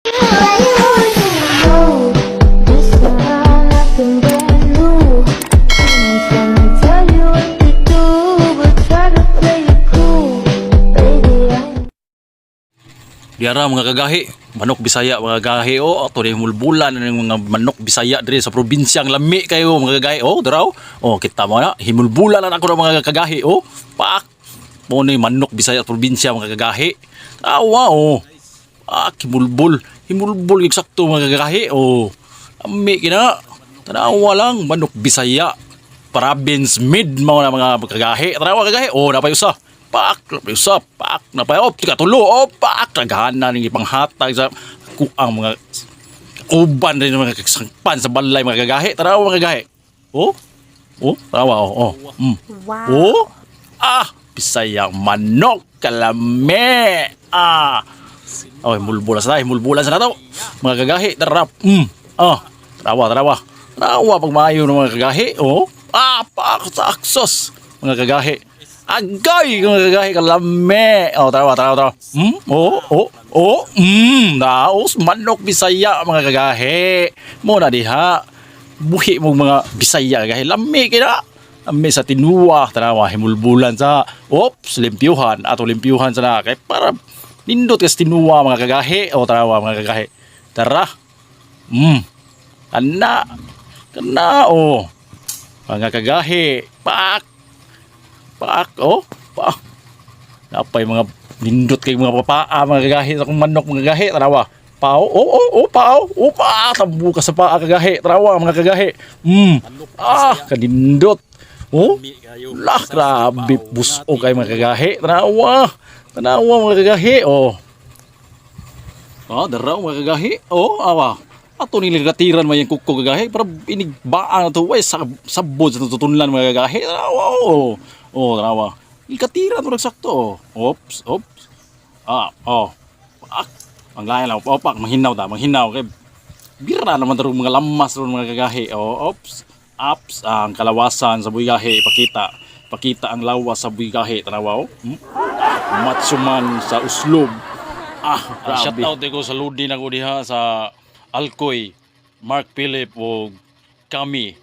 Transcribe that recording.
Diara mga kagahi, manok Bisaya mga kagahi o ato ning mulbulan ng mga manok Bisaya diri sa probinsyang lami kayo mga kagahi o daraw. O kita mo na himulbulan na ako ng mga kagahi o pak mo ni manok Bisaya probinsya mga kagahi. Awa o. Himulbul eksakto mga kagahi o. Lami kina. Tanawa lang manok Bisaya province mid mo na mga kagahi. Tanawa kagahi o napayusa. Pak, napayusa, pak, napayop, tikatulo, pak, naghahanan ng ipanghatag sa kuang mga uban rin mga kasangpan sa balay mga kagahi. Tarawa mga kagahi. Tarawa, Wow. Bisayang manok, kalame. Mulbulan sa nato. Mga kagahi, tarap. Tarawa. Tarawa pag maayo ng mga kagahi. Pak, saksos, mga kagahi. Agay mga kagahi kalame. Tarawa. Daos manok Bisaya mga kagahi. Mo na diha. Buhi mo mga Bisaya kagahi. Lami kina. Lami sa tinuwa. Tarawa himulbulan sa limpyuhan. Ato limpyuhan sa na. Kaya para nindot kas tinuwa mga kagahi. Tarawa mga kagahi. Tara. Kana. Mga kagahi. Pak. Napay mga nindot kay mga papaa mga kagahi sa kong manok mga kagahi. Tarawa. Pao. Tabu ka sa paa kagahi. Tarawa mga kagahi. Kanindot. Grabe buso kay mga kagahi. Tarawa mga kagahi. Daraw mga kagahi. Ato niligatiran mo yung kuko kagahi. Para inigbaan na ito. Sabod sa tutunlan mga kagahi. Tarawa. Tarawa. Ikatira ito nagsakto. Oops. Ang layan lang. Pak, manghinaw. Kaya bira naman ito mga lamas ito mga kagahi. Ups. Ang kalawasan sa buhigahi. Pakita ang lawas sa buhigahi. Tarawa. Matsuman sa uslob. Shout out ko sa Ludi na ko diha sa Alcoy, Mark Philip o kami.